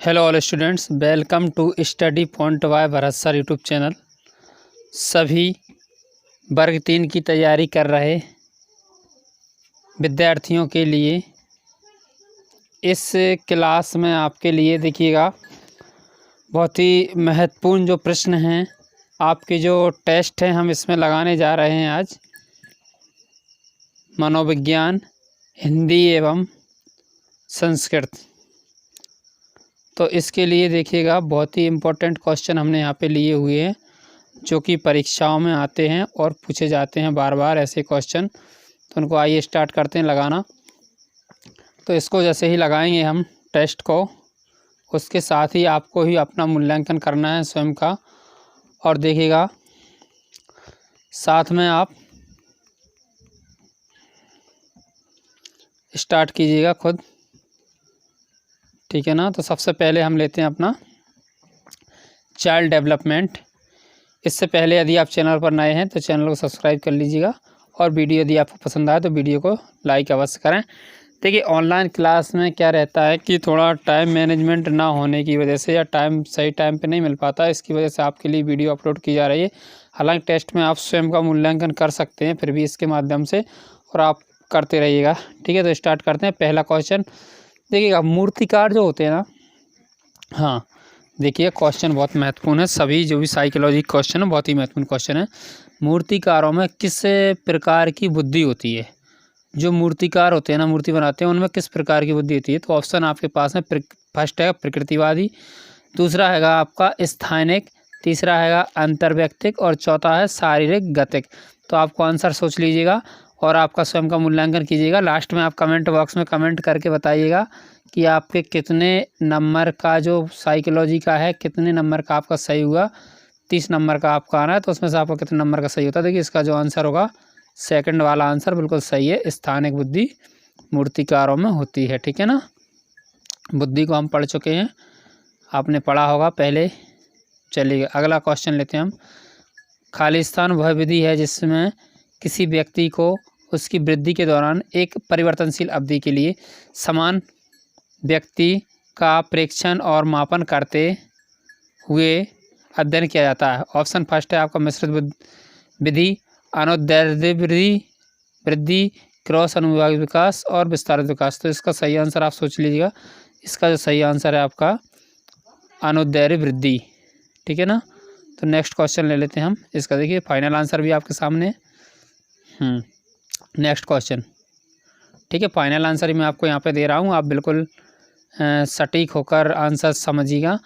Hello all students, welcome to Study Point by Bharat sir YouTube channel. सभी वर्ग 3 की तैयारी कर रहे विद्यार्थियों के लिए इस क्लास में आपके लिए देखिएगा बहुत ही महत्वपूर्ण जो प्रश्न हैं, आपके जो टेस्ट हैं हम इसमें लगाने जा रहे हैं आज। मनोविज्ञान, हिंदी एवं संस्कृत। तो इसके लिए देखिएगा बहुत ही इम्पोर्टेंट क्वेश्चन हमने यहाँ पे लिए हुए हैं जो कि परीक्षाओं में आते हैं और पूछे जाते हैं बार बार ऐसे क्वेश्चन। तो उनको आइए स्टार्ट करते हैं लगाना। तो इसको जैसे ही लगाएंगे हम टेस्ट को, उसके साथ ही आपको ही अपना मूल्यांकन करना है स्वयं का। और देखिएगा साथ में आप स्टार्ट कीजिएगा खुद, ठीक है ना। तो सबसे पहले हम लेते हैं अपना चाइल्ड डेवलपमेंट। इससे पहले यदि आप चैनल पर नए हैं तो चैनल को सब्सक्राइब कर लीजिएगा, और वीडियो यदि आपको पसंद आए तो वीडियो को लाइक अवश्य करें। देखिए ऑनलाइन क्लास में क्या रहता है कि थोड़ा टाइम मैनेजमेंट ना होने की वजह से या टाइम सही टाइम पे नहीं मिल पाता, इसकी वजह से आपके लिए वीडियो अपलोड की जा रही है। हालांकि टेस्ट में आप स्वयं का मूल्यांकन कर सकते हैं फिर भी इसके माध्यम से, और आप करते रहिएगा, ठीक है। तो स्टार्ट करते हैं। पहला क्वेश्चन देखिएगा, मूर्तिकार जो होते हैं ना, हाँ देखिए क्वेश्चन बहुत महत्वपूर्ण है। सभी जो भी साइकोलॉजी क्वेश्चन है बहुत ही महत्वपूर्ण क्वेश्चन है। मूर्तिकारों में किस प्रकार की बुद्धि होती है? जो मूर्तिकार होते हैं ना, मूर्ति बनाते हैं, उनमें किस प्रकार की बुद्धि होती है? तो ऑप्शन आपके पास है, फर्स्ट है प्रकृतिवादी, दूसरा हैगा आपका स्थानिक, तीसरा हैगा अंतर्वैयक्तिक, और चौथा है शारीरिक गतिक। तो आपको आंसर सोच लीजिएगा और आपका स्वयं का मूल्यांकन कीजिएगा। लास्ट में आप कमेंट बॉक्स में कमेंट करके बताइएगा कि आपके कितने नंबर का जो साइकोलॉजी का है, कितने नंबर का आपका सही हुआ। 30 नंबर का आपका आना है, तो उसमें से आपको कितने नंबर का सही होता है। देखिए इसका जो आंसर होगा सेकंड वाला आंसर बिल्कुल सही है। स्थानिक बुद्धि मूर्तिकारों में होती है, ठीक है ना। बुद्धि को हम पढ़ चुके हैं, आपने पढ़ा होगा पहले। चलिए अगला क्वेश्चन लेते हैं हम। खालिस्तान वह विधि है जिसमें किसी व्यक्ति को उसकी वृद्धि के दौरान एक परिवर्तनशील अवधि के लिए समान व्यक्ति का प्रेक्षण और मापन करते हुए अध्ययन किया जाता है। ऑप्शन फर्स्ट है आपका मिश्रित विधि, अनुदैर्ध्य वृद्धि, क्रॉस अनुभागीय विकास और विस्तारित विकास। तो इसका सही आंसर आप सोच लीजिएगा। इसका जो सही आंसर है आपका अनुदैर्ध्य वृद्धि, ठीक है ना। तो नेक्स्ट क्वेश्चन ले लेते हैं हम इसका। देखिए फाइनल आंसर भी आपके सामने। नेक्स्ट क्वेश्चन, ठीक है। फाइनल आंसर ही मैं आपको यहाँ पे दे रहा हूँ, आप बिल्कुल सटीक होकर आंसर समझिएगा।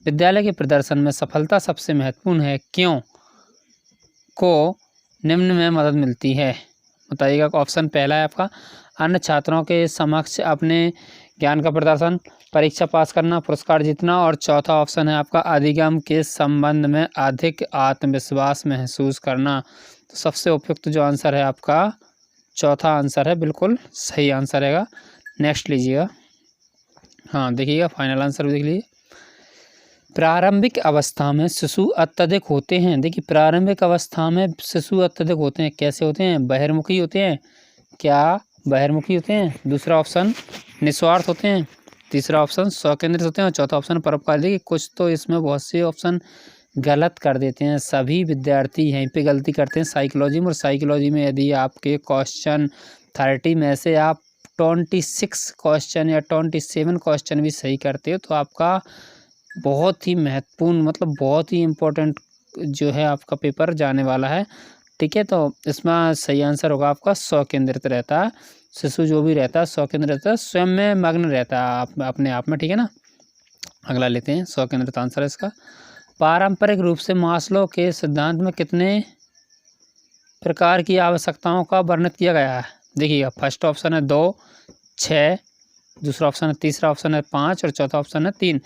विद्यालय के प्रदर्शन में सफलता सबसे महत्वपूर्ण है, क्यों को निम्न में मदद मिलती है? बताइएगा। ऑप्शन पहला है आपका अन्य छात्रों के समक्ष अपने ज्ञान का प्रदर्शन, परीक्षा पास करना, पुरस्कार जीतना, और चौथा ऑप्शन है आपका अधिगम के संबंध में अधिक आत्मविश्वास महसूस करना। तो सबसे उपयुक्त जो आंसर है आपका चौथा आंसर है, बिल्कुल सही आंसर रहेगा। नेक्स्ट लीजिएगा। हाँ देखिएगा फाइनल आंसर भी देख लीजिए। प्रारंभिक अवस्था में शिशु अत्यधिक होते हैं। देखिए प्रारंभिक अवस्था में शिशु अत्यधिक होते हैं, कैसे होते हैं? बहिर्मुखी होते हैं। क्या बहिर्मुखी होते हैं? दूसरा ऑप्शन निस्वार्थ होते हैं, तीसरा ऑप्शन स्वकेंद्रित होते हैं, और चौथा ऑप्शन परोपकारी। देखिए कुछ तो इसमें बहुत से ऑप्शन गलत कर देते हैं, सभी विद्यार्थी यहीं पे गलती करते हैं साइकोलॉजी में। और साइकोलॉजी में यदि आपके क्वेश्चन 30 में से आप 26 क्वेश्चन या 27 क्वेश्चन भी सही करते हो तो आपका बहुत ही महत्वपूर्ण, मतलब बहुत ही इम्पोर्टेंट जो है आपका पेपर जाने वाला है, ठीक है। तो इसमें सही आंसर होगा आपका स्वकेंद्रित रहता है। शिशु जो भी रहता है स्वकेंद्रित रहता है, स्वयं में मग्न रहता है आप अपने आप में, ठीक है ना। अगला लेते हैं, स्वकेंद्रित आंसर है इसका। पारंपरिक रूप से मास्लो के सिद्धांत में कितने प्रकार की आवश्यकताओं का वर्णित किया गया है? देखिएगा फर्स्ट ऑप्शन है 2, 6, दूसरा ऑप्शन है, तीसरा ऑप्शन है 5, और चौथा ऑप्शन है 3।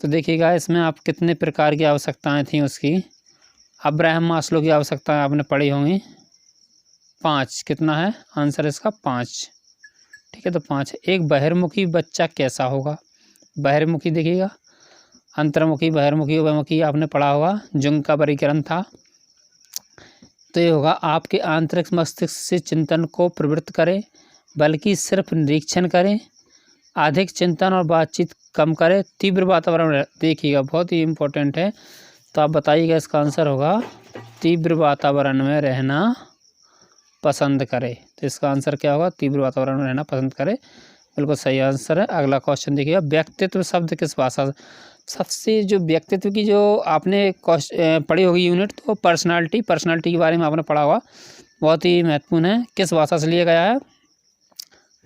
तो देखिएगा इसमें आप कितने प्रकार की आवश्यकताएं थी उसकी। अब्राहम मास्लो की आवश्यकताएं आपने पढ़ी होंगी 5। कितना है आंसर इसका? 5, ठीक है। तो 5 है। एक बहिर्मुखी बच्चा कैसा होगा? बहिर्मुखी देखिएगा, अंतर्मुखी, बहिर्मुखी, उभयमुखी आपने पढ़ा होगा, जुंग का वर्गीकरण था। तो ये होगा आपके आंतरिक मस्तिष्क से चिंतन को प्रवृत्त करें, बल्कि सिर्फ निरीक्षण करें, अधिक चिंतन और बातचीत कम करे, तीव्र वातावरण देखिएगा बहुत ही इम्पोर्टेंट है, तो आप बताइएगा इसका आंसर होगा तीव्र वातावरण में रहना पसंद करे। तो इसका आंसर क्या होगा, तीव्र वातावरण में रहना पसंद करे, बिल्कुल सही आंसर है। अगला क्वेश्चन देखिएगा, व्यक्तित्व शब्द किस भाषा, सबसे जो व्यक्तित्व की जो आपने पढ़ी होगी यूनिट, तो पर्सनालिटी के बारे में आपने पढ़ा होगा, बहुत ही महत्वपूर्ण है। किस भाषा से लिया गया है,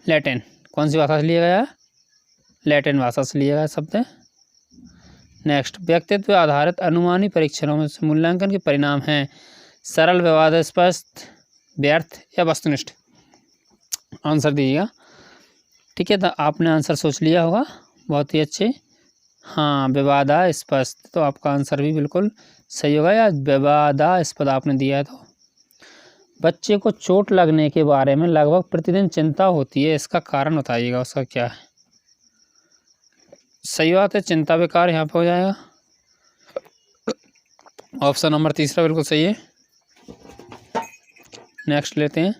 लैटिन। कौन सी भाषा से लिया गया है, लैटिन भाषा से लिया गया शब्द है। नेक्स्ट, व्यक्तित्व आधारित अनुमानी परीक्षणों में से मूल्यांकन के परिणाम हैं सरल, विवादास्पद, व्यर्थ या वस्तुनिष्ठ। आंसर दीजिएगा। ठीक है, तो आपने आंसर सोच लिया होगा, बहुत ही अच्छे। हाँ, विवादास्पद, तो आपका आंसर भी बिल्कुल सही होगा, या विवादास्पद आपने दिया है। तो बच्चे को चोट लगने के बारे में लगभग प्रतिदिन चिंता होती है, इसका कारण बताइएगा, उसका क्या है। सही बात है, चिंता बेकार यहाँ पे हो जाएगा, ऑप्शन नंबर तीसरा बिल्कुल सही है। नेक्स्ट लेते हैं,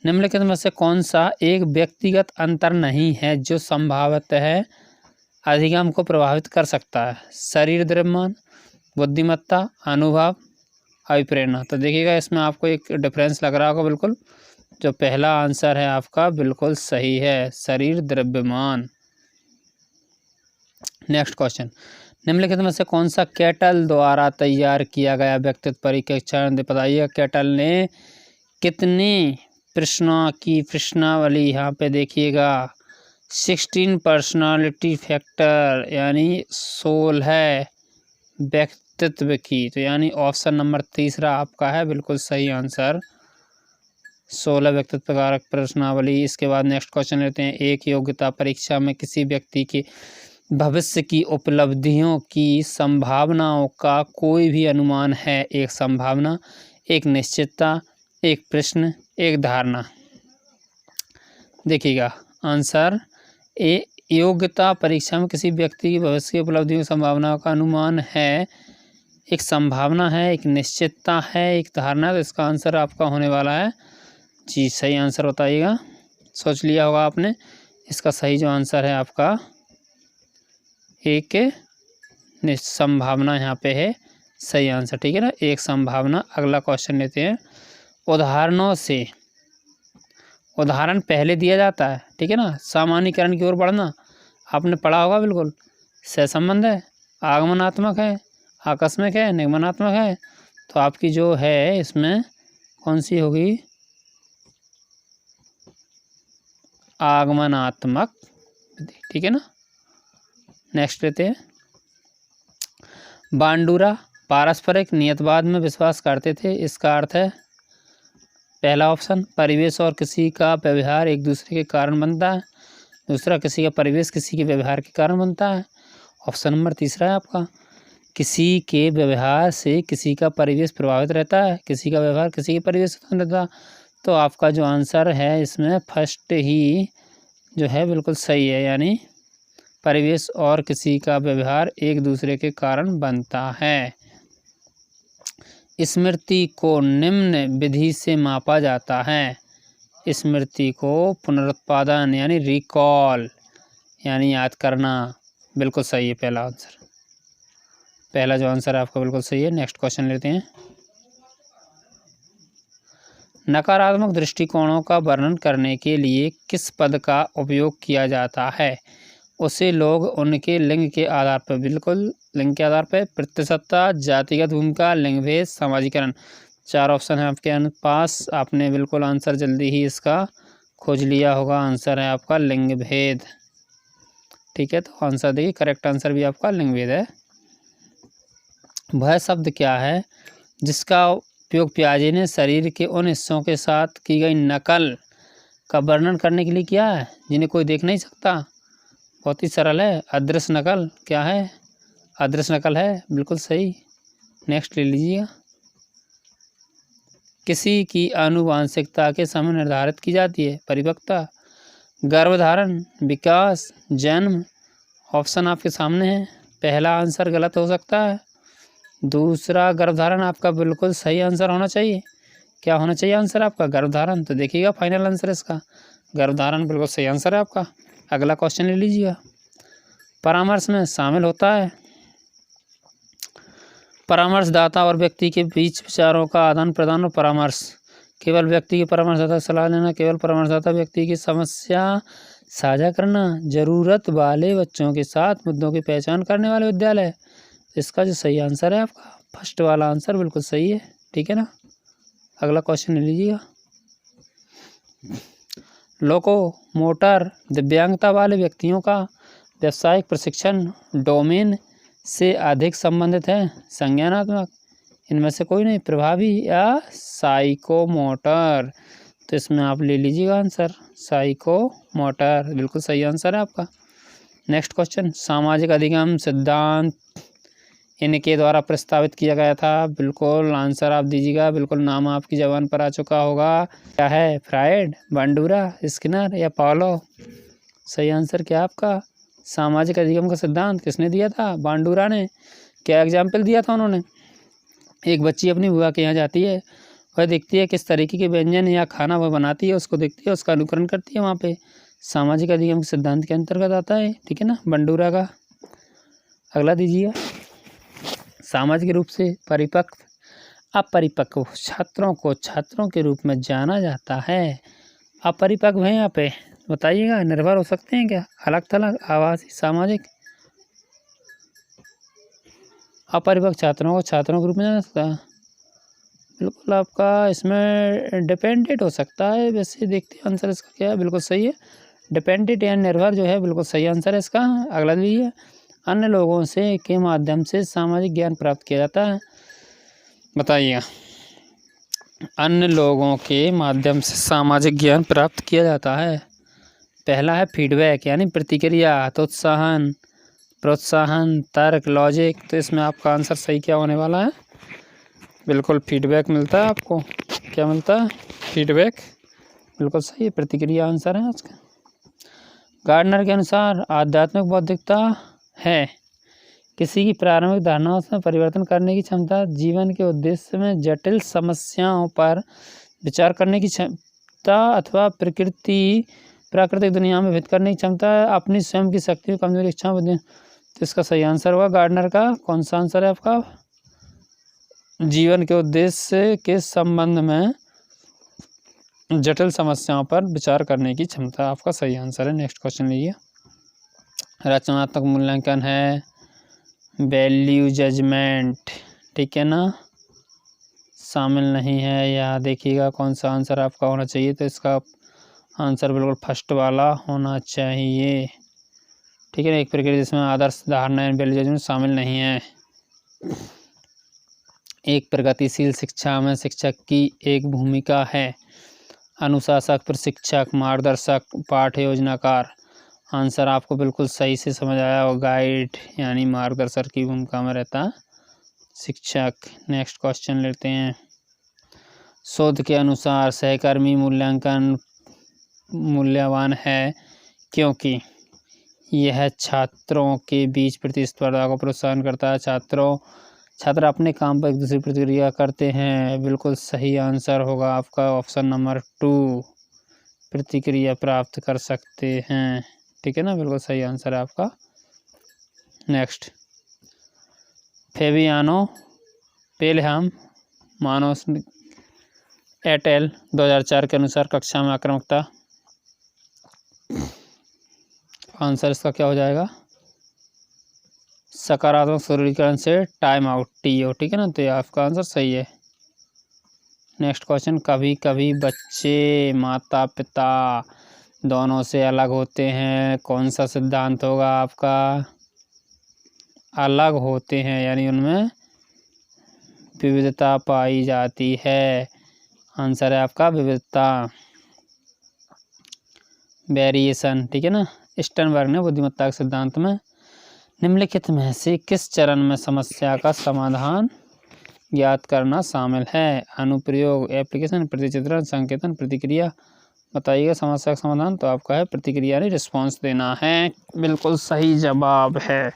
निम्नलिखित में से कौन सा एक व्यक्तिगत अंतर नहीं है जो संभावतः अधिगम को प्रभावित कर सकता है, शरीर द्रव्यमान, बुद्धिमत्ता, अनुभव, अभिप्रेरणा। तो देखिएगा इसमें आपको एक डिफरेंस लग रहा होगा, बिल्कुल जो पहला आंसर है आपका बिल्कुल सही है, शरीर द्रव्यमान। नेक्स्ट क्वेश्चन, निम्नलिखित में से कौन सा कैटल द्वारा तैयार किया गया व्यक्तित्व परीक्षण बताइए। कैटल ने कितने प्रश्नों की प्रश्नावली, यहाँ पे देखिएगा 16 पर्सनालिटी फैक्टर यानी 16 व्यक्तित्व की, तो यानी ऑप्शन नंबर तीसरा आपका है बिल्कुल सही आंसर, 16 व्यक्तित्व कारक प्रश्नावली। इसके बाद नेक्स्ट क्वेश्चन लेते हैं, एक योग्यता परीक्षा में किसी व्यक्ति के भविष्य की उपलब्धियों की संभावनाओं का कोई भी अनुमान है, एक संभावना, एक निश्चितता, एक प्रश्न, एक धारणा। देखिएगा आंसर, योग्यता परीक्षा में किसी व्यक्ति की भविष्य की उपलब्धियों की संभावनाओं का अनुमान है, एक संभावना है, एक निश्चितता है, एक धारणा। तो इसका आंसर आपका होने वाला है जी, सही आंसर बताइएगा, सोच लिया होगा आपने। इसका सही जो आंसर है आपका एक संभावना यहाँ पे है सही आंसर, ठीक है ना, एक संभावना। अगला क्वेश्चन लेते हैं, उदाहरणों से, उदाहरण पहले दिया जाता है, ठीक है ना, सामान्यीकरण की ओर बढ़ना, आपने पढ़ा होगा बिल्कुल, सहसंबंध है, आगमनात्मक है, आकस्मिक है, निगमनात्मक है। तो आपकी जो है इसमें कौन सी होगी, आगमनात्मक, ठीक है ना। नेक्स्ट लेते हैं, बांडुरा पारस्परिक नियतवाद में विश्वास करते थे, इसका अर्थ है पहला ऑप्शन, परिवेश और किसी का व्यवहार एक दूसरे के कारण बनता है, दूसरा किसी का परिवेश किसी के व्यवहार के कारण बनता है, ऑप्शन नंबर तीसरा है आपका, किसी के व्यवहार से किसी का परिवेश प्रभावित रहता है, किसी का व्यवहार किसी के परिवेश से रहता है। तो आपका जो आंसर है इसमें फर्स्ट ही जो है बिल्कुल सही है, यानी परिवेश और किसी का व्यवहार एक दूसरे के कारण बनता है। स्मृति को निम्न विधि से मापा जाता है, स्मृति को पुनरुत्पादन यानी रिकॉल यानी याद करना, बिल्कुल सही है पहला आंसर, पहला जो आंसर है आपका बिल्कुल सही है। नेक्स्ट क्वेश्चन लेते हैं, नकारात्मक दृष्टिकोणों का वर्णन करने के लिए किस पद का उपयोग किया जाता है, उसे लोग उनके लिंग के आधार पर, बिल्कुल लिंग के आधार पर, प्रतिशतता, जातिगत भूमिका, लिंग भेद, सामाजिकरण। 4 ऑप्शन है आपके पास, आपने बिल्कुल आंसर जल्दी ही इसका खोज लिया होगा, आंसर है आपका लिंग भेद, ठीक है। तो आंसर देखिए, करेक्ट आंसर भी आपका लिंग भेद है। वह शब्द क्या है जिसका उपयोग पियाजे ने शरीर के उन हिस्सों के साथ की गई नकल का वर्णन करने के लिए किया है जिन्हें कोई देख नहीं सकता, बहुत ही सरल है, अदृश्य नकल। क्या है, अदृश्य नकल है, बिल्कुल सही। नेक्स्ट ले लीजिएगा, किसी की आनुवांशिकता के समय निर्धारित की जाती है, परिपक्वता, गर्भधारण, विकास, जन्म। ऑप्शन आपके सामने है, पहला आंसर गलत हो सकता है, दूसरा गर्भधारण आपका बिल्कुल सही आंसर होना चाहिए। क्या होना चाहिए आंसर आपका, गर्भधारण। तो देखिएगा फाइनल आंसर इसका गर्भधारण बिल्कुल सही आंसर है आपका। अगला क्वेश्चन ले लीजिएगा। परामर्श में शामिल होता है परामर्शदाता और व्यक्ति के बीच विचारों का आदान प्रदान और परामर्श। केवल व्यक्ति के परामर्शदाता से सलाह लेना, केवल परामर्शदाता व्यक्ति की समस्या साझा करना, ज़रूरत वाले बच्चों के साथ मुद्दों की पहचान करने वाले विद्यालय। इसका जो सही आंसर है आपका फर्स्ट वाला आंसर बिल्कुल सही है, ठीक है ना। अगला क्वेश्चन ले लीजिएगा। लोको मोटर दिव्यांगता वाले व्यक्तियों का व्यावसायिक प्रशिक्षण डोमेन से अधिक संबंधित है, संज्ञानात्मक, इनमें से कोई नहीं, प्रभावी या साइकोमोटर। तो इसमें आप ले लीजिएगा आंसर साइकोमोटर, बिल्कुल सही आंसर है आपका। नेक्स्ट क्वेश्चन, सामाजिक अधिगम सिद्धांत इनके द्वारा प्रस्तावित किया गया था। बिल्कुल आंसर आप दीजिएगा, बिल्कुल नाम आपकी ज़बान पर आ चुका होगा। क्या है, फ्रायड, बांडुरा, स्किनर या पावलोव। सही आंसर क्या आपका, सामाजिक अधिगम का सिद्धांत किसने दिया था, बांडुरा ने। क्या एग्जाम्पल दिया था उन्होंने, एक बच्ची अपनी बुआ के यहाँ जाती है, वह देखती है किस तरीके के व्यंजन या खाना वह बनाती है, उसको देखती है, उसका अनुकरण करती है, वहाँ पे सामाजिक अधिगम के सिद्धांत के अंतर्गत आता है, ठीक है ना, बांडुरा का। अगला दीजिए, सामाजिक रूप से परिपक्व अपरिपक्व छात्रों के रूप में जाना जाता है। अपरिपक्व हैं यहाँ पे, बताइएगा, निर्भर हो सकते हैं क्या, अलग थलग, आवासीय, सामाजिक। अपरिपक्व छात्रों के रूप में जाना सकता है, बिल्कुल आपका इसमें डिपेंडेंट हो सकता है। वैसे देखते हैं आंसर इसका क्या है, बिल्कुल सही है, डिपेंडेंट या निर्भर जो है बिल्कुल सही आंसर है इसका। अगला दीजिए, अन्य लोगों से के माध्यम से सामाजिक ज्ञान प्राप्त किया जाता है, बताइएगा। अन्य लोगों के माध्यम से सामाजिक ज्ञान प्राप्त किया जाता है। पहला है फीडबैक यानी प्रतिक्रिया, तो प्रोत्साहन, तर्क, लॉजिक। तो इसमें आपका आंसर सही क्या होने वाला है, बिल्कुल फीडबैक मिलता है आपको। क्या मिलता है, फीडबैक, बिल्कुल सही है, प्रतिक्रिया आंसर है आज का। गार्डनर के अनुसार आध्यात्मिक बौद्धिकता है किसी की प्रारंभिक धारणाओं में परिवर्तन करने की क्षमता, जीवन के उद्देश्य में जटिल समस्याओं पर विचार करने की क्षमता, अथवा प्राकृतिक दुनिया में भेद करने की क्षमता, अपनी स्वयं की शक्ति, कमजोरी, इच्छा, बुद्धि। तो इसका सही आंसर होगा गार्डनर का, कौन सा आंसर है आपका, जीवन के उद्देश्य के संबंध में जटिल समस्याओं पर विचार करने की क्षमता, आपका सही आंसर है। नेक्स्ट क्वेश्चन लीजिए, रचनात्मक मूल्यांकन है वैल्यू जजमेंट, ठीक है ना, शामिल नहीं है। यहाँ देखिएगा कौन सा आंसर आपका होना चाहिए, तो इसका आंसर बिल्कुल फर्स्ट वाला होना चाहिए, ठीक है ना। एक प्रक्रिया जिसमें आदर्श धारणा वैल्यू जजमेंट शामिल नहीं है। एक प्रगतिशील शिक्षा में शिक्षक की एक भूमिका है, अनुशासक, प्रशिक्षक, मार्गदर्शक, पाठ योजनाकार। आंसर आपको बिल्कुल सही से समझ आया हो, गाइड यानी मार्गदर्शक की भूमिका में रहता शिक्षक। नेक्स्ट क्वेश्चन लेते हैं, शोध के अनुसार सहकर्मी मूल्यांकन मूल्यवान है क्योंकि यह छात्रों के बीच प्रतिस्पर्धा को प्रोत्साहन करता है। छात्र अपने काम पर एक दूसरी प्रतिक्रिया करते हैं, बिल्कुल सही आंसर होगा आपका ऑप्शन नंबर 2, प्रतिक्रिया प्राप्त कर सकते हैं, ठीक है ना, बिल्कुल सही आंसर है आपका। Next, Fabiano Pelham Manos et al 2004 के अनुसार कक्षा में आक्रामकता, आंसर इसका क्या हो जाएगा, सकारात्मक सुदृढ़ीकरण से टाइम आउट, TO, ठीक है ना, तो ये आपका आंसर सही है। नेक्स्ट क्वेश्चन, कभी कभी बच्चे माता पिता दोनों से अलग होते हैं, कौन सा सिद्धांत होगा आपका, अलग होते हैं यानी उनमें विविधता पाई जाती है, आंसर है आपका विविधता, वेरिएशन, ठीक है ना। स्टर्नबर्ग ने बुद्धिमत्ता के सिद्धांत में निम्नलिखित में से किस चरण में समस्या का समाधान ज्ञात करना शामिल है, अनुप्रयोग, एप्लीकेशन, प्रतिचित्रण, संकेतन, प्रतिक्रिया। बताइएगा समस्या का समाधान, तो आपका है प्रतिक्रिया यानी रिस्पॉन्स देना है, बिल्कुल सही जवाब है।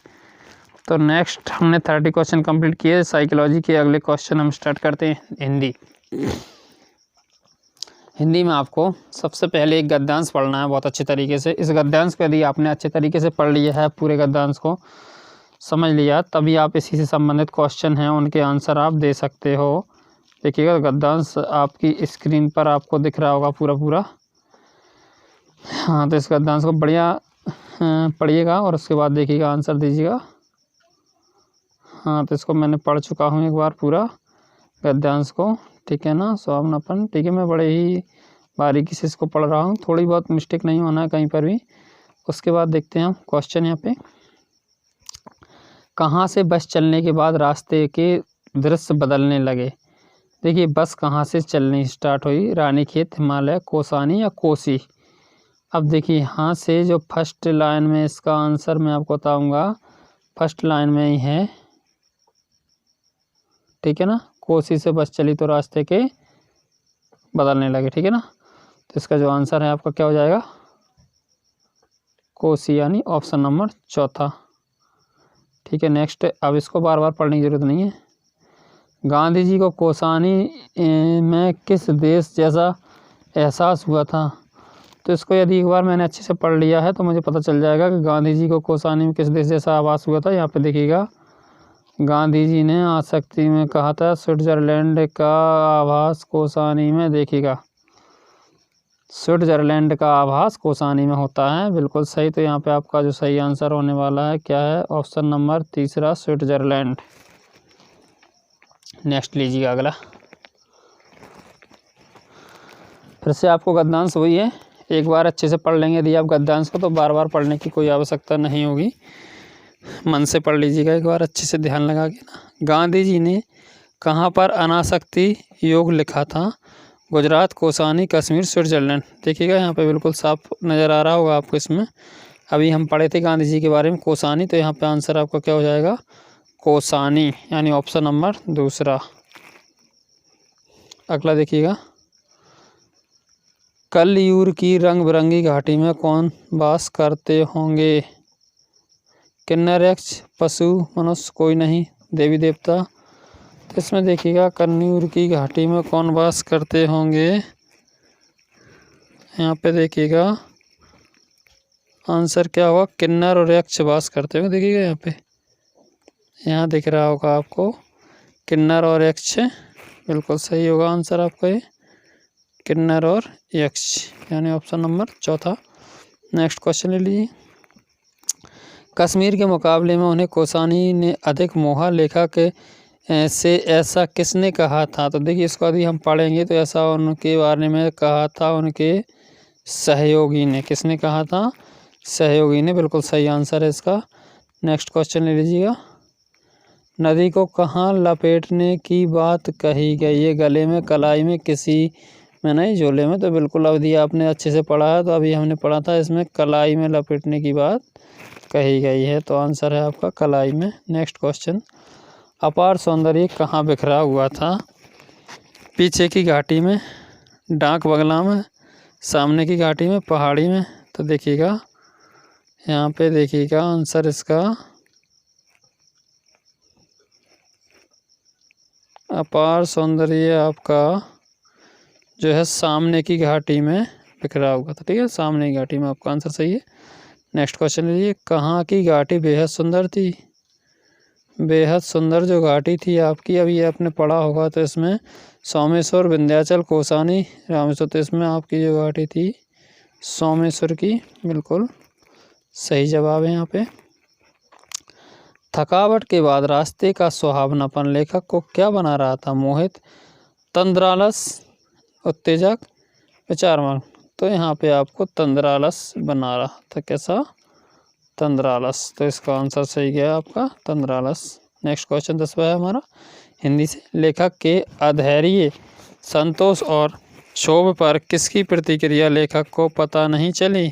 तो नेक्स्ट हमने 30 क्वेश्चन कंप्लीट किए साइकोलॉजी के। अगले क्वेश्चन हम स्टार्ट करते हैं हिंदी। हिंदी में आपको सबसे पहले एक गद्यांश पढ़ना है बहुत अच्छे तरीके से। इस गद्यांश को यदि आपने अच्छे तरीके से पढ़ लिया है, पूरे गद्यांश को समझ लिया, तभी आप इसी से संबंधित क्वेश्चन हैं उनके आंसर आप दे सकते हो। देखिएगा गद्यांश आपकी स्क्रीन पर आपको दिख रहा होगा पूरा। हाँ, तो इस गद्यांश को बढ़िया पढ़िएगा और उसके बाद देखिएगा, आंसर दीजिएगा। हाँ, तो इसको मैंने पढ़ चुका हूँ एक बार पूरा गद्यांश को, ठीक है ना, स्वावलंबन। ठीक है, मैं बड़े ही बारीकी से इसको पढ़ रहा हूँ, थोड़ी बहुत मिस्टेक नहीं होना है कहीं पर भी। उसके बाद देखते हैं हम क्वेश्चन यहाँ पे, कहाँ से बस चलने के बाद रास्ते के दृश्य बदलने लगे। देखिए बस कहाँ से चलनी स्टार्ट हुई, रानीखेत, हिमालय, कौसानी या कोसी। अब देखिए यहाँ से जो फर्स्ट लाइन में इसका आंसर मैं आपको बताऊंगा, फर्स्ट लाइन में ही है, ठीक है ना। कोसी से बस चली तो रास्ते के बदलने लगे, ठीक है ना। तो इसका जो आंसर है आपका क्या हो जाएगा, कोसी, यानी ऑप्शन नंबर चौथा, ठीक है। नेक्स्ट, अब इसको बार बार पढ़ने की जरूरत नहीं है। गांधी जी को कौसानी में किस देश जैसा एहसास हुआ था। तो इसको यदि एक बार मैंने अच्छे से पढ़ लिया है तो मुझे पता चल जाएगा कि गांधी जी को कौसानी में किस देश जैसा आभास हुआ था। यहाँ पे देखिएगा, गांधी जी ने आसक्ति में कहा था स्विट्जरलैंड का आभास कौसानी में। देखिएगा, स्विट्जरलैंड का आभास कौसानी में होता है, बिल्कुल सही। तो यहाँ पे आपका जो सही आंसर होने वाला है क्या है, ऑप्शन नंबर तीसरा, स्विट्जरलैंड। नेक्स्ट लीजिएगा अगला, फिर से आपको गद्यांश वही है, एक बार अच्छे से पढ़ लेंगे यदि आप गद्यांश को, तो बार बार पढ़ने की कोई आवश्यकता नहीं होगी, मन से पढ़ लीजिएगा एक बार अच्छे से ध्यान लगा के ना। गांधी जी ने कहाँ पर अनासक्ति योग लिखा था, गुजरात, कौसानी, कश्मीर, स्विट्जरलैंड। देखिएगा यहाँ पे बिल्कुल साफ नज़र आ रहा होगा आपको इसमें। अभी हम पढ़े थे गांधी जी के बारे में कौसानी, तो यहाँ पे आंसर आपका क्या हो जाएगा, कौसानी, यानी ऑप्शन नंबर दूसरा। अगला देखिएगा, कलयूर की रंग बिरंगी घाटी में कौन वास करते होंगे। किन्नर, यक्ष, पशु, मनुष्य, कोई नहीं, देवी देवता। तो इसमें देखिएगा कन्नूर की घाटी में कौन वास करते होंगे, यहाँ पे देखिएगा आंसर क्या होगा, किन्नर और यक्ष वास करते होंगे। देखिएगा यहाँ पे, यहाँ दिख रहा होगा आपको, किन्नर और यक्ष, बिल्कुल सही होगा आंसर आपका ये, किन्नर और यक्ष, यानी ऑप्शन नंबर चौथा। नेक्स्ट क्वेश्चन ले लीजिए, कश्मीर के मुकाबले में उन्हें कौसानी ने अधिक मोहा, लेखक से ऐसा किसने कहा था। तो देखिए इसको यदि हम पढ़ेंगे तो ऐसा उनके बारे में कहा था उनके सहयोगी ने। किसने कहा था, सहयोगी ने, बिल्कुल सही आंसर है इसका। नेक्स्ट क्वेश्चन ले लीजिएगा, नदी को कहाँ लपेटने की बात कही गई है, गले में, कलाई में, किसी में नहीं, झोले में। तो बिल्कुल अवधि आपने अच्छे से पढ़ा है, तो अभी हमने पढ़ा था इसमें कलाई में लपेटने की बात कही गई है, तो आंसर है आपका कलाई में। नेक्स्ट क्वेश्चन, अपार सौंदर्य कहाँ बिखरा हुआ था, पीछे की घाटी में, डाक बंगला में, सामने की घाटी में, पहाड़ी में। तो देखिएगा यहाँ पे देखिएगा आंसर इसका अपार सौंदर्य आपका जो है सामने की घाटी में बिखरा हुआ था, ठीक है, सामने की घाटी में आपका आंसर सही है। नेक्स्ट क्वेश्चन लीजिए, कहाँ की घाटी बेहद सुंदर थी। बेहद सुंदर जो घाटी थी आपकी, अभी आपने पढ़ा होगा तो इसमें सोमेश्वर, विंध्याचल, कौसानी, रामेश्वर। तो इसमें आपकी जो घाटी थी सोमेश्वर की, बिल्कुल सही जवाब है यहाँ पे। थकावट के बाद रास्ते का सुहावनापन लेखक को क्या बना रहा था, मोहित, तंद्रालस, उत्तेजक, विचारमान। तो यहाँ पे आपको तंद्रालस बना रहा था, कैसा, तंद्रालस। तो इसका आंसर सही गया आपका, तंद्रालस। नेक्स्ट क्वेश्चन 10वां है हमारा हिंदी से, लेखक के अधैर्य, संतोष और क्षोभ पर किसकी प्रतिक्रिया लेखक को पता नहीं चली।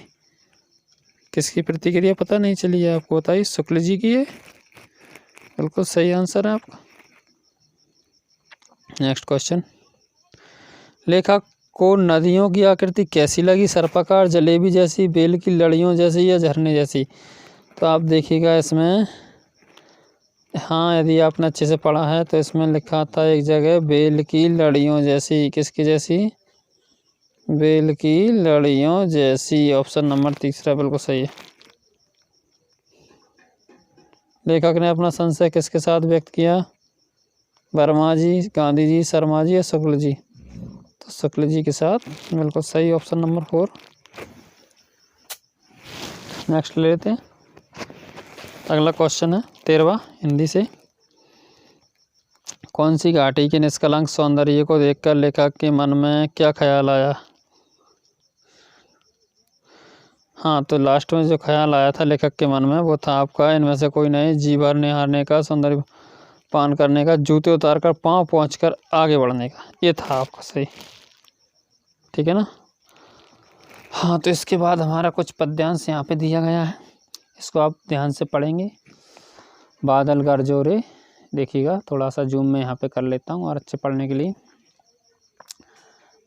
किसकी प्रतिक्रिया पता नहीं चली है आपको, बताइए, शुक्ल जी की है, बिल्कुल सही आंसर है आपका। नेक्स्ट क्वेश्चन, लेखक को नदियों की आकृति कैसी लगी, सर्पाकार, जलेबी जैसी, बेल की लड़ियों जैसी या झरने जैसी। तो आप देखिएगा इसमें, हाँ यदि आपने अच्छे से पढ़ा है तो इसमें लिखा था एक जगह बेल की लड़ियों जैसी, किसकी जैसी, बेल की लड़ियों जैसी। ऑप्शन नंबर 3 बिल्कुल सही है। लेखक ने अपना संशय किसके साथ व्यक्त किया? वर्मा जी, गांधी जी, शर्मा जी या शुक्ल जी? तो शुक्ल जी के साथ, बिल्कुल सही, ऑप्शन नंबर 4। नेक्स्ट ले लेते हैं। अगला क्वेश्चन है 13वां हिंदी से। कौन सी घाटी के निष्कलंक सौंदर्य को देखकर लेखक के मन में क्या ख्याल आया? हाँ, तो लास्ट में जो ख्याल आया था लेखक के मन में वो था आपका, इनमें से कोई नहीं, जी भर निहारने का, सौंदर्य पान करने का, जूते उतार कर पाँव पहुँच कर आगे बढ़ने का, ये था आपका सही। ठीक है ना। हाँ, तो इसके बाद हमारा कुछ पद्यांश यहाँ पे दिया गया है, इसको आप ध्यान से पढ़ेंगे। बादल गरजो रे, देखिएगा थोड़ा सा जूम में यहाँ पे कर लेता हूँ और अच्छे पढ़ने के लिए।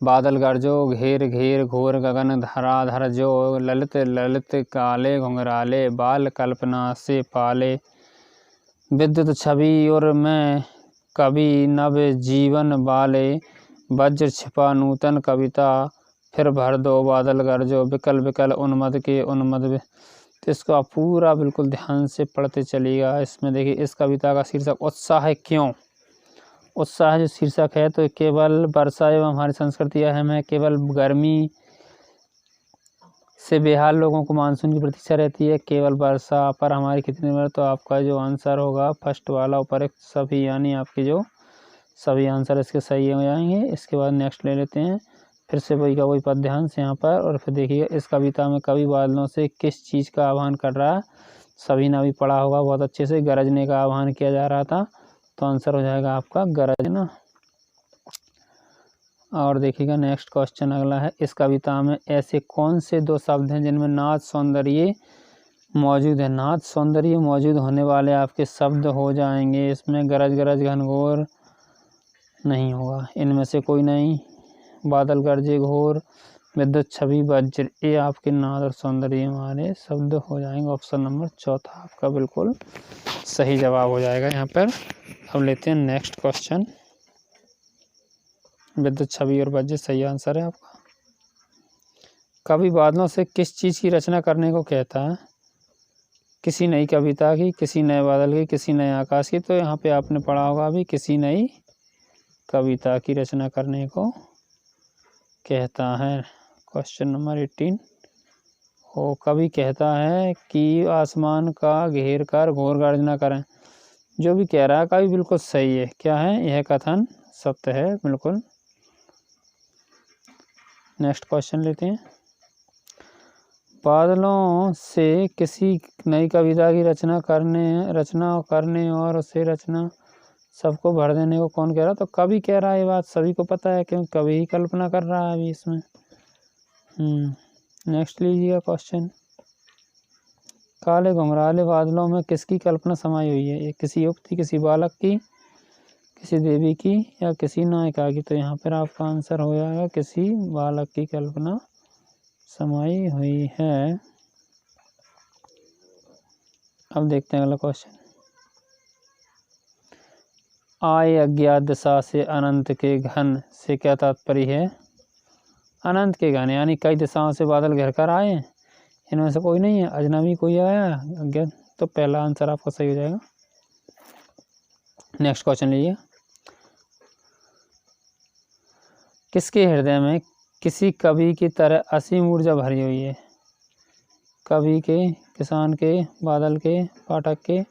बादल गरजो घेर घेर घोर गगन धराधर जो, ललित ललित काले घुंघराले बाल कल्पना से पाले, विद्युत छवि और मैं कवि नव जीवन वाले, वज्र छिपा नूतन कविता फिर भर दो बादल गरजो, विकल विकल उन्मद के उन्मद। तो इसको आप पूरा बिल्कुल ध्यान से पढ़ते चलिएगा। इसमें देखिए, इस कविता का शीर्षक उत्साह क्यों। उत्साह जो शीर्षक है, तो केवल वर्षा एवं हमारी संस्कृति अहम है, केवल गर्मी से बेहाल लोगों को मानसून की प्रतीक्षा रहती है, केवल वर्षा पर हमारी कितनी उम्र। तो आपका जो आंसर होगा फर्स्ट वाला उपरोक्त सभी, यानी आपके जो सभी आंसर इसके सही हो जाएंगे। इसके बाद नेक्स्ट ले लेते हैं, फिर से वही का वही पद्यांश यहाँ पर। और फिर देखिए, इस कविता में कवि बादलों से किस चीज़ का आह्वान कर रहा है? सभी ने अभी पढ़ा होगा बहुत अच्छे से, गरजने का आह्वान किया जा रहा था, तो आंसर हो जाएगा आपका गरजना। और देखिएगा नेक्स्ट क्वेश्चन अगला है, इस कविता में ऐसे कौन से दो शब्द हैं जिनमें नाद सौंदर्य मौजूद है? नाद सौंदर्य मौजूद होने वाले आपके शब्द हो जाएंगे। इसमें गरज गरज घनघोर नहीं होगा, इनमें से कोई नहीं। बादल गरजे घोर, विद्युत छवि वज्र, ये आपके नाद और सौंदर्य हमारे शब्द हो जाएंगे। ऑप्शन नंबर 4 आपका बिल्कुल सही जवाब हो जाएगा यहाँ पर। अब लेते हैं नेक्स्ट क्वेश्चन। विद्युत छवि और वज्र सही आंसर है आपका। कवि बादलों से किस चीज़ की रचना करने को कहता है? किसी नई कविता की, किसी नए बादल की, किसी नए आकाश की। तो यहाँ पे आपने पढ़ा होगा अभी, किसी नई कविता की रचना करने को कहता है। Question number 18। वो कवि कहता है कि आसमान का घेर कर घोर गर्जना करें। जो भी कह रहा है कवि बिल्कुल सही है। क्या है? यह कथन सत्य है, बिल्कुल। नेक्स्ट क्वेश्चन लेते हैं। बादलों से किसी नई कविता की रचना करने और उसे रचना सबको भर देने को कौन कह रहा? तो कवि कह रहा है, ये बात सभी को पता है, क्योंकि कवि ही कल्पना कर रहा है अभी इसमें। नेक्स्ट लीजिएगा क्वेश्चन। काले घुंघराले बादलों में किसकी कल्पना समाई हुई है? ये किसी युवती, किसी बालक की, किसी देवी की या किसी नायिका की? तो यहाँ पर आपका आंसर हो जाएगा किसी बालक की कल्पना समाई हुई है। अब देखते हैं अगला क्वेश्चन। आए अज्ञात दिशा से अनंत के घन से क्या तात्पर्य है? अनंत के घन यानी कई दिशाओं से बादल घेर कर आए, इनमें से कोई नहीं है, अजनबी कोई आया अज्ञात। तो पहला आंसर आपका सही हो जाएगा। नेक्स्ट क्वेश्चन लीजिए। किसके हृदय में किसी कवि की तरह असीम ऊर्जा भरी हुई है? कवि के, किसान के, बादल के, पाठक के?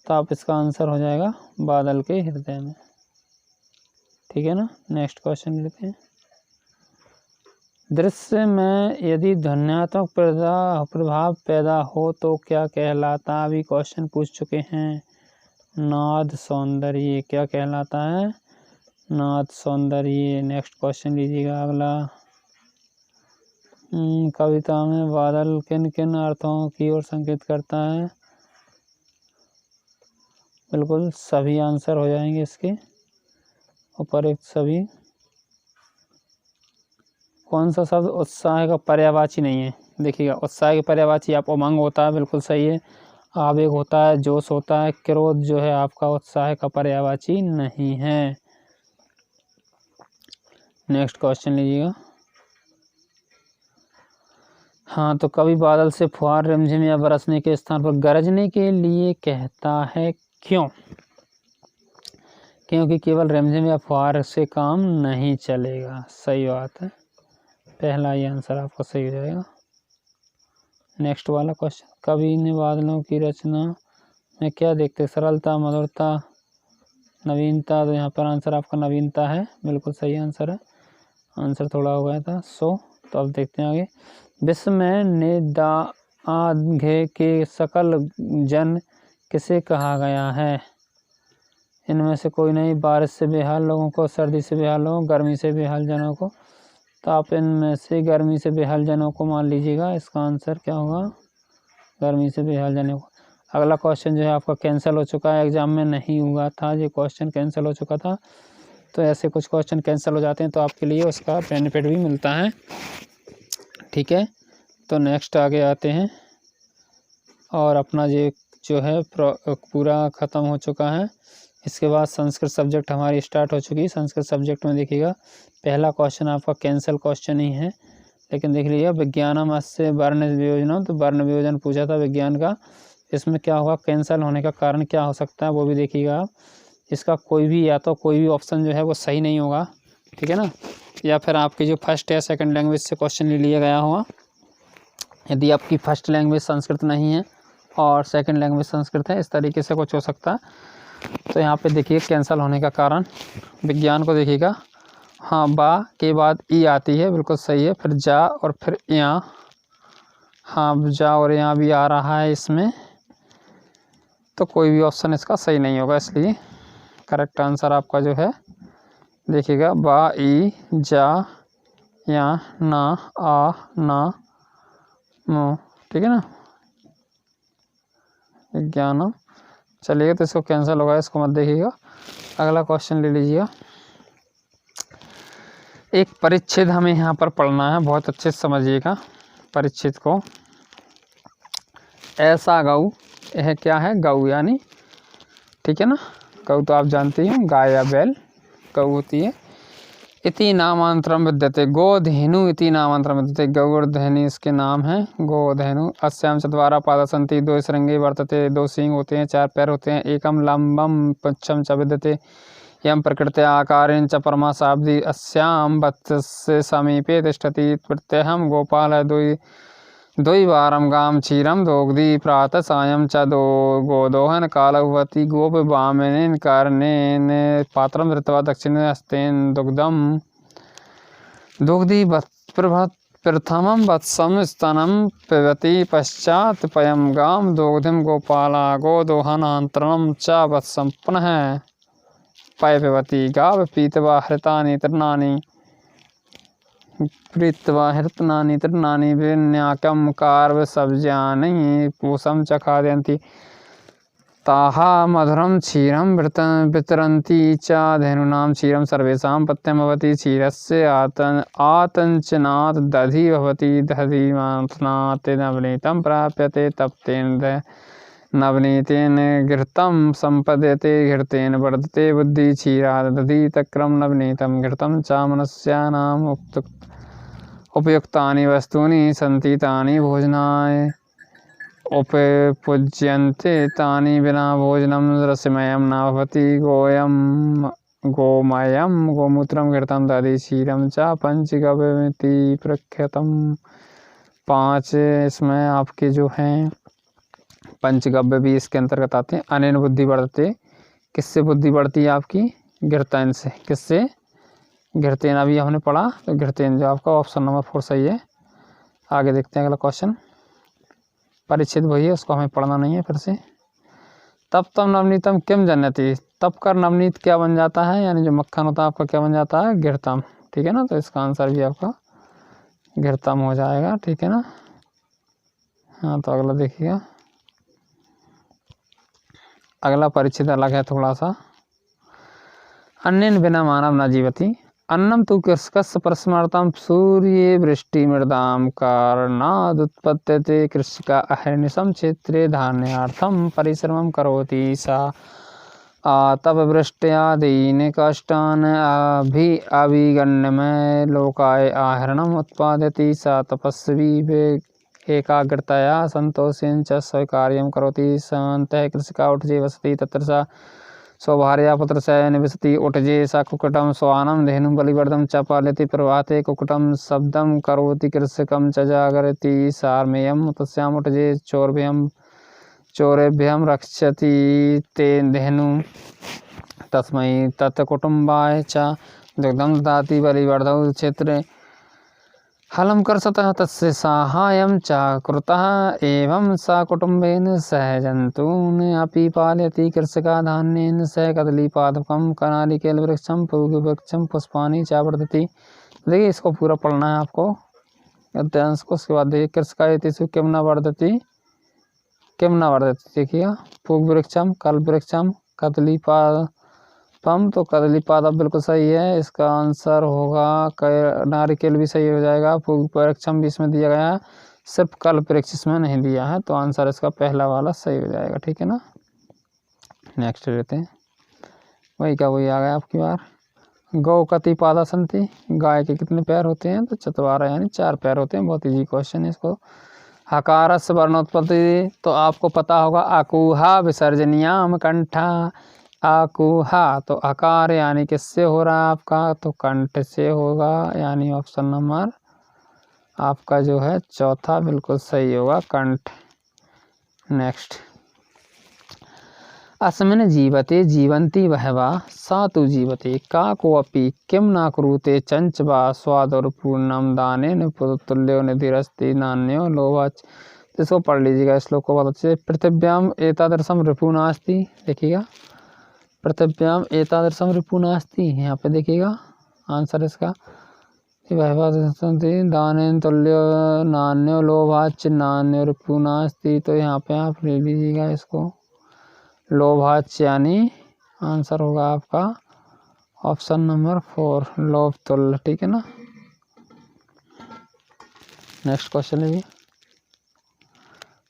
तो आप इसका आंसर हो जाएगा बादल के हृदय में। ठीक है ना। नेक्स्ट क्वेश्चन लेते हैं। दृश्य में यदि ध्वन्यात्मक प्रभाव पैदा हो तो क्या कहलाता? अभी क्वेश्चन पूछ चुके हैं। नाद सौंदर्य क्या कहलाता है? नाद सौंदर्य। नेक्स्ट क्वेश्चन लीजिएगा अगला। कविता में बादल किन किन अर्थों की ओर संकेत करता है? बिल्कुल सभी आंसर हो जाएंगे इसके उपर्युक्त सभी। कौन सा शब्द उत्साह का पर्यायवाची नहीं है? देखिएगा, उत्साह के पर्यायवाची आप उमंग होता है, बिल्कुल सही है। आवेग होता है, जोश होता है। क्रोध जो है आपका उत्साह का पर्यायवाची नहीं है। नेक्स्ट क्वेश्चन लीजिएगा। हाँ, तो कभी बादल से फुहार रिमझिम या बरसने के स्थान पर गरजने के लिए कहता है, क्यों? क्योंकि केवल रिमझिम या फुहार से काम नहीं चलेगा। सही बात है, पहला ही आंसर आपका सही हो जाएगा। नेक्स्ट वाला क्वेश्चन, कवि ने बादलों की रचना में क्या देखते? सरलता, मधुरता, नवीनता। तो यहाँ पर आंसर आपका नवीनता है, बिल्कुल सही आंसर है। आंसर थोड़ा हो गया था 100। तो अब देखते हैं आगे। विश्व में निदाघे के सकल जन किसे कहा गया है? इनमें से कोई नहीं। बारिश से बेहाल लोगों को, सर्दी से बेहाल लोगों को, गर्मी से बेहाल जनों को। तो आप इनमें से गर्मी से बेहाल जनों को मान लीजिएगा। इसका आंसर क्या होगा? गर्मी से बेहाल जनों को। अगला क्वेश्चन जो है आपका कैंसिल हो चुका है, एग्जाम में नहीं हुआ था, ये क्वेश्चन कैंसिल हो चुका था। तो ऐसे कुछ क्वेश्चन कैंसिल हो जाते हैं तो आपके लिए उसका बेनिफिट भी मिलता है। ठीक है, तो नेक्स्ट आगे आते हैं। और अपना ये जो है पूरा ख़त्म हो चुका है। इसके बाद संस्कृत सब्जेक्ट हमारी स्टार्ट हो चुकी है। संस्कृत सब्जेक्ट में देखिएगा पहला क्वेश्चन आपका कैंसिल क्वेश्चन ही है, लेकिन देख लीजिए विज्ञानम अस्य वर्ण वियोजनम। तो वर्ण वियोजन पूछा था विज्ञान का, इसमें क्या होगा, कैंसिल होने का कारण क्या हो सकता है वो भी देखिएगा आप। इसका कोई भी या तो कोई भी ऑप्शन जो है वो सही नहीं होगा, ठीक है ना, या फिर आपकी जो फर्स्ट या सेकंड लैंग्वेज से क्वेश्चन ले लिया गया होगा। यदि आपकी फर्स्ट लैंग्वेज संस्कृत नहीं है और सेकंड लैंग्वेज संस्कृत है, इस तरीके से कुछ हो सकता है। तो यहाँ पे देखिए कैंसिल होने का कारण विज्ञान को देखिएगा, हाँ बा के बाद ई आती है, बिल्कुल सही है, फिर जा और फिर यहाँ, हाँ जा और यहाँ भी आ रहा है इसमें, तो कोई भी ऑप्शन इसका सही नहीं होगा। इसलिए करेक्ट आंसर आपका जो है देखिएगा बा ई जा या ना आ ना मो, ठीक है ना, विज्ञानम। चलिए तो इसको कैंसिल होगा, इसको मत देखिएगा। अगला क्वेश्चन ले लीजिएगा। एक परिच्छेद हमें यहाँ पर पढ़ना है, बहुत अच्छे से समझिएगा परिच्छेद को। ऐसा गऊ, यह क्या है? गऊ यानी, ठीक है ना, गऊ तो आप जानते हैं गाय या बैल गऊ होती है। इति नामांतरम विद्यते गोधेनु, इति नामांतरम विद्यते, गौर्धेनु इसके नाम है, गोधेनु। अस्याम चत्वारा पादा सन्ति, दो श्रृंगे वर्तते, दो सींग होते हैं, चार पैर होते हैं, एकम लंबम पच्छम च विद्यते, यम प्रकृत्या आकारेण च परमा शाब्दी, अस्याम वत्सस्य समीपे तिष्ठति, प्रत्यहम गोपाल द्वैवारम गाम क्षीरम दोग्धी प्रातः सायं च दो गोदोहन कालभवती गोप वामनेन कारणेन पात्रम धृत्वा दक्षिणे हस्तेन दुग्धम दुग्धी प्रथमं वत्सं स्तनं पिबति पश्चात् पयं गाम दोग्धिं गोपाला गोदोहनान्तरं च वत्सं पुनः पय पिबति गाव पीत्वा हृतानि तृणानि प्रीत्वा हृतनानि तृणानि विन्याकं कार्वसब्जानि पूषं च खादन्ति ताः मधुरं क्षीरं वितरन्ति च धेनूनां क्षीरं सर्वेषां पथ्यं भवति क्षीरस्य आतञ्चनात् दधि भवति दधिमथनात् नवनीतं प्राप्यते तप्तेन नवनीतेन घृतं सम्पद्यते घृतेन वर्धते बुद्धिः क्षीरात् दधि तक्रं नवनीतं घृतं च मनुष्याणाम् उपयुक्तानि वस्तूनि सन्ति तानि भोजनाय उपयुज्यन्ते तानि विना भोजनं रसमयं न भवति गोमयं गोमूत्रं घृतं दधि क्षीरं च पंचगव्यमिति प्रख्यातम्। 5 इसमें आपके जो हैं पंचगव्य भी इसके अंतर्गत आते हैं। अनेन बुद्धि बढ़ते, किससे बुद्धि बढ़ती है आपकी? घृतेन से। किससे? घृतेन, अभी हमने पढ़ा, तो घृतेन जो आपका ऑप्शन नंबर 4 सही है। आगे देखते हैं अगला क्वेश्चन। परिच्छेद वही है, उसको हमें पढ़ना नहीं है फिर से। तब तम नवनीतम किम जन्यति, तब कर नवनीत क्या बन जाता है, यानी जो मक्खन होता है आपका क्या बन जाता है? घृतम, ठीक है ना। तो इसका आंसर भी आपका घृतम हो जाएगा, ठीक है ना। हाँ, तो अगला देखिएगा। अगला परिच्छेद अलग है थोड़ा सा। अन्यन बिना मानव न जीवति, अन्नम तु कृषकस्य परस्मर्थम सूर्ये वृष्टि मृदाम कारणादुत्पद्यते कृषिका अहर्निशं क्षेत्रे धान्यार्थं परिश्रमं करोति सा तब वृष्ट्यादीन कष्टान् अभिगण्यमय लोकाय आहरणम् उत्पादयति सा तपस्वी एकाग्रतया संतोषेन च स्वकार्यं करोति समन्तः कृषिका उठजे वसति तत्र सा स्वभार्या पुत्र स निवसति उठजे सा कुक्कुटं स्वानं धेनुं बलिवर्धं च पालयति प्रभाते कुक्कुटं शब्दं करोति कृषिकं च जागरति सार्मेयं तस्याम् उठजे चोरेभ्यं रक्षति ते धेनुं तस्मै तत्कुटुम्बाय च दुग्धं ददाति बलिवर्धौ क्षेत्रे हलं कर्षतः तस्य साहाय्यं च कृतः एवं सा कुटुम्बेन सह जन्तून् अपि पालयति कृषिका धान्येन सह कदलीपादपं नारिकेलवृक्षं पूगवृक्षं पुष्पाणि च वर्धति। देखिए इसको पूरा पढ़ना है आपको अध्यांश को। उसके बाद देखिए कृषिका एतेषु किं न वर्धति देखिएगा पूगवृक्षम कल्पवृक्षम कदलीपादपम, तो कदलीपादप बिल्कुल सही है। इसका आंसर होगा नारिकेल भी सही हो जाएगा। पूगवृक्षम भी इसमें दिया गया है, सिर्फ कल्पवृक्ष इसमें नहीं दिया है, तो आंसर इसका पहला वाला सही हो जाएगा। ठीक है ना, नेक्स्ट लेते हैं। वही आ गया आपकी बार। गौ कति पादा संति, गाय के कितने पैर होते हैं? तो चतवारा यानी 4 पैर होते हैं। बहुत इजी क्वेश्चन है। इसको हकारस वर्णोत्पत्ति, तो आपको पता होगा अकुहा विसर्जनियाम कंठा। अकुहा तो आकार यानी किससे हो रहा है आपका? तो कंठ से होगा, यानी ऑप्शन नंबर आपका जो है चौथा बिल्कुल सही होगा, कंठ। नेक्स्ट, अस्मिन् जीवते जीवन्ति बहवा सा तु जीवते का कोऽपि किं न कुरुते चंच वा स्वादुरपूर्णं दानेन तुल्यो निधिरस्ति नान्यो लोभाच्। इसको पढ़ लीजिएगा, श्लोक को बहुत अच्छे। पृथिव्याम एतादृशं रिपु नास्ति, देखिएगा पृथिव्याम एतादृशं रिपु नास्ति, यहाँ पे देखिएगा आंसर इसका दानेन तुल्यो नान्यो लोभाच् नान्यो रिपु नास्ति, तो यहाँ पे आप ले लीजिएगा इसको लोभाच, यानी आंसर होगा आपका ऑप्शन नंबर 4 लोभ तुल्य। ठीक है ना, नेक्स्ट क्वेश्चन है,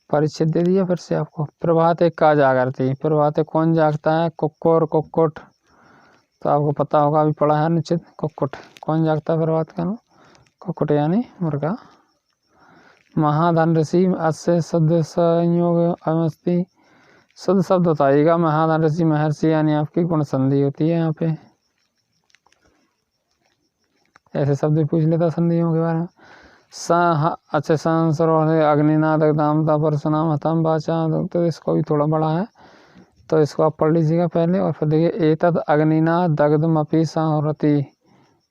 परिच्छेद दे दिया फिर से आपको। प्रभाते का जागरती, प्रभाते कौन जागता है? कुक्कुर कुक्कुट, तो आपको पता होगा, अभी पढ़ा है निश्चित। कुक्कुट कौन जागता है प्रभात का? कुक्कुट यानी मुर्गा। महाधन ऋषि अस्य शुद्ध संयोग अमस्ति, शुद्ध शब्द बताइएगा। महाधन ऋषि महर्षि यानी आपकी गुण संधि होती है। यहाँ पे ऐसे शब्द भी पूछ लेता संधियों के बारे में। अच्छे संसरोह अग्निनाद दामता परशुनाम हतम बाचा, तो इसको भी थोड़ा बड़ा है, तो इसको आप पढ़ लीजिएगा पहले, और फिर देखिए एतद अग्निना दग्धम अपि संहरति,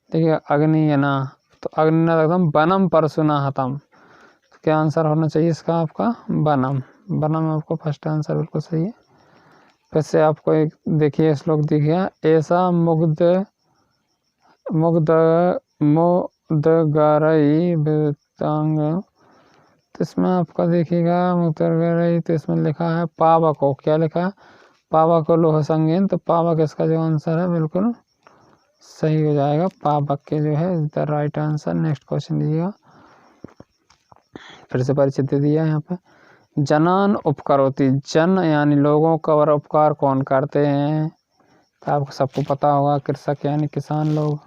देखिए अग्निना, तो अग्निना दग्धम वनम परशुना हतम, तो क्या आंसर होना चाहिए इसका आपका? वनम। वनम आपको फर्स्ट आंसर बिल्कुल सही है। फिर से आपको एक देखिए श्लोक दिखिए, ऐसा मुग्ध मुदगरई वृतांग, तो इसमें आपका देखिएगा मुदगरई, तो इसमें लिखा है पावको, क्या लिखा है? पावको लोह संगीन, तो पावक इसका जो आंसर है बिल्कुल सही हो जाएगा। पावक के जो है the right answer. Next question दीजिएगा, फिर से परिचित दे दिया यहाँ पे। जनान उपकरोति, जन यानी लोगों का उपकार कौन करते हैं? तो आपको सबको पता होगा, कृषक यानी किसान लोग।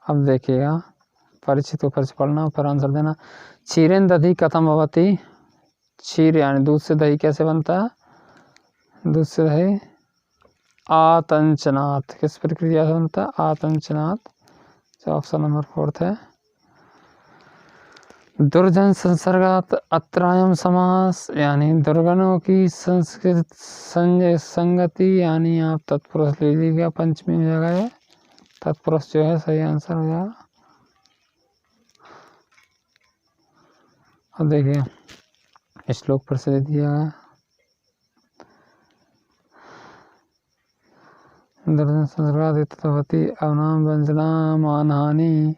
अब देखिएगा, परिचित ऊपर से पढ़ना फिर आंसर देना। क्षीरेन दधि कथम भवति, क्षीर यानी दूध से दही कैसे बनता है? दूध से दही आतंचनात्, किस प्रक्रिया से बनता है? आतंचनात्, ऑप्शन नंबर 4 है। दुर्जन संसर्गात अत्रायम समास, यानी दुर्गणों की संगति, यानी आप तत्पुरुष ले लीजिएगा, पंचमी हो जाएगा ये, तत्पुरुष जो है सही आंसर हो जाएगा। अब देखिए श्लोक पर से दिया है, दुर्जन संसर्गात अवनाम व्यंजना मानहानि,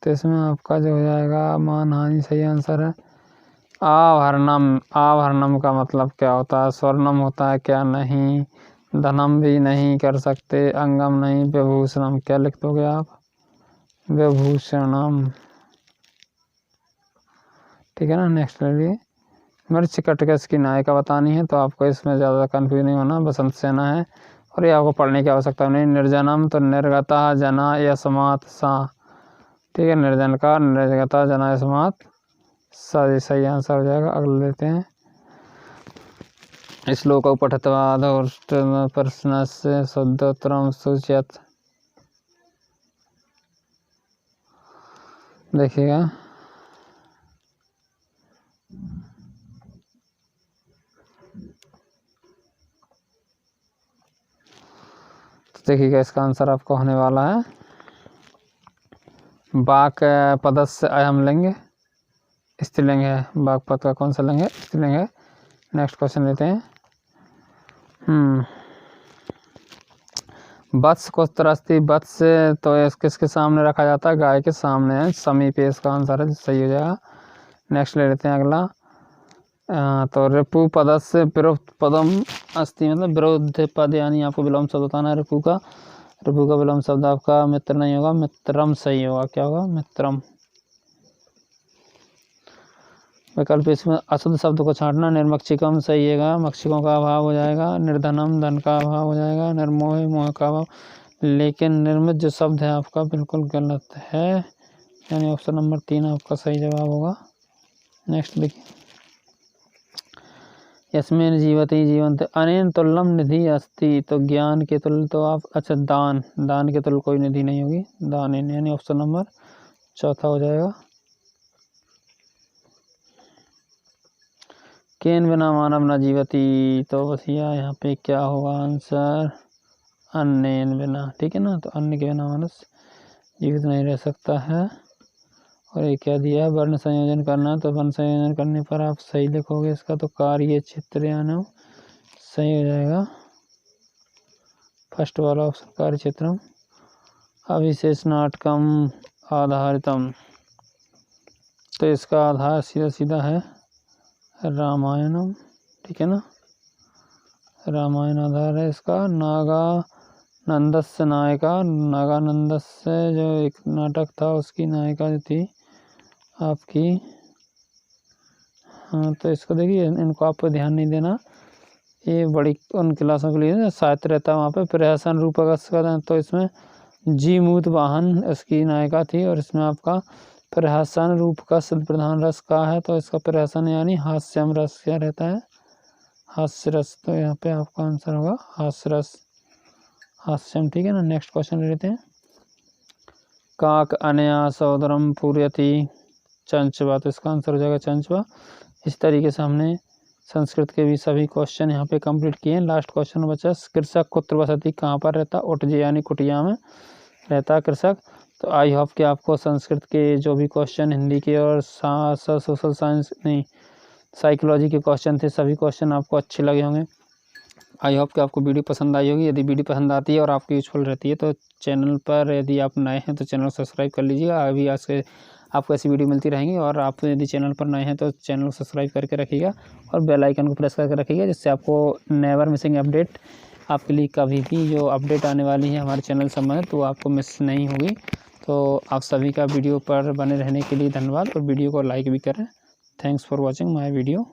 तो इसमें आपका जो हो जाएगा मानहानि सही आंसर है। आभरणम, आभरणम का मतलब क्या होता है? स्वर्णम होता है क्या? नहीं। धनम भी नहीं कर सकते, अंगम नहीं, विभूषणम, क्या लिख दोगे आप? विभूषणम। ठीक है ना, नेक्स्ट ले लीजिए। मिर्च कटकस की नायिका बतानी है, तो आपको इसमें ज़्यादा कन्फ्यूज नहीं होना। बसंत सेना है और ये आपको पढ़ने की आवश्यकता नहीं। निर्जनम तो निर्गता जना यस्मात् सा, ठीक है, निर्जन का निर्गता जना यस्मात् सा, सही आंसर हो जाएगा। अगले लेते हैं। श्लोक पठित्वा प्रश्नस्य शुद्धोत्तरं सूचयत। देखिएगा, तो देखिएगा इसका आंसर आपको होने वाला है वाक पदस्य अयम लेंगे, स्त्रीलिंग है। वाक पद का कौन सा लेंगे? स्त्रीलिंग है। नेक्स्ट क्वेश्चन लेते हैं। वत्स को त्रस्ती, वत्स तो किसके सामने रखा जाता है? गाय के सामने है। समीप इसका आंसर है, सही हो जाएगा। नेक्स्ट ले लेते हैं अगला। तो रिपु पदस्य विरुद्ध पदम अस्ति, मतलब विरुद्ध पद यानी आपको विलोम शब्द बताना है रिपु का। रिपु का विलोम शब्द आपका मित्र नहीं होगा, मित्रम सही होगा। क्या होगा? मित्रम। विकल्प इसमें अशुद्ध शब्द को छांटना। निर्मक्षिकम सही है, मक्षिकों का अभाव हो जाएगा। निर्धनम धन का अभाव हो जाएगा। निर्मोह मोह का अभाव। लेकिन निर्मित जो शब्द है आपका बिल्कुल गलत है, यानी ऑप्शन नंबर 3 आपका सही जवाब होगा। नेक्स्ट देखिए। यस्मिन जीवति जीवंत अनेन तुल्यम निधि अस्ति, तो ज्ञान के तुल्य तो आप, अच्छा दान, दान के तुल्य कोई निधि नहीं होगी। दान यानी ऑप्शन नंबर 4 हो जाएगा। केन बिना मानव न जीवती, तो बस यहाँ पे क्या होगा आंसर? अन्य बिना, ठीक है ना। तो अन्न के बिना मनुष्य जीवित नहीं रह सकता है। और ये क्या दिया है? वर्ण संयोजन करना, तो वर्ण संयोजन करने पर आप सही लिखोगे इसका, तो कार्य चित्रयानम सही हो जाएगा। फर्स्ट वाला ऑप्शन कार्य चित्रम। अविशेष नाटकम आधारितम, तो इसका आधार सीधा सीधा है रामायणम, ठीक है ना। रामायण आधार है इसका। नागानंदस्य नायिका, नागानंदस्य जो एक नाटक था उसकी नायिका जो थी आपकी, हाँ, तो इसको देखिए, इनको आपको ध्यान नहीं देना, ये बड़ी उन क्लासों के लिए साहित्य रहता है वहाँ पे। प्रहसन रूपक का, तो इसमें जीमूत वाहन इसकी नायिका थी, और इसमें आपका प्रहसन रूप का सिद्ध प्रधान रस का है, तो इसका प्रहसन यानी हास्यम रस क्या रहता है? हास्य रस। तो यहाँ पे आपका आंसर होगा हास्य रस, हास्यम, ठीक है ना। नेक्स्ट क्वेश्चन ले लेते हैं। काक अनया सौदरम पूर्यति चंचवा, तो इसका आंसर हो जाएगा चंचवा। इस तरीके से हमने संस्कृत के भी सभी क्वेश्चन यहाँ पे कंप्लीट किए हैं। लास्ट क्वेश्चन बचा, कृषक कुत्र वसति, कहाँ पर रहता? उटजे यानी कुटिया में रहता कृषक। तो आई होप कि आपको संस्कृत के जो भी क्वेश्चन हिंदी के और सोशल साइंस नहीं साइकोलॉजी के क्वेश्चन थे, सभी क्वेश्चन आपको अच्छे लगे होंगे। आई होप कि आपको वीडियो पसंद आई होगी। यदि वीडियो पसंद आती है और आपकी यूजफुल रहती है तो चैनल पर, यदि आप नए हैं तो चैनल को सब्सक्राइब कर लीजिएगा। अभी आज के आपको ऐसी वीडियो मिलती रहेंगी। और आप यदि चैनल पर नए हैं तो चैनल को सब्सक्राइब करके रखिएगा और बेल आइकन को प्रेस करके रखिएगा, जिससे आपको नेवर मिसिंग अपडेट, आपके लिए कभी भी जो अपडेट आने वाली है हमारे चैनल संबंधित, तो आपको मिस नहीं होगी। तो आप सभी का वीडियो पर बने रहने के लिए धन्यवाद, और वीडियो को लाइक भी करें। Thanks for watching my video.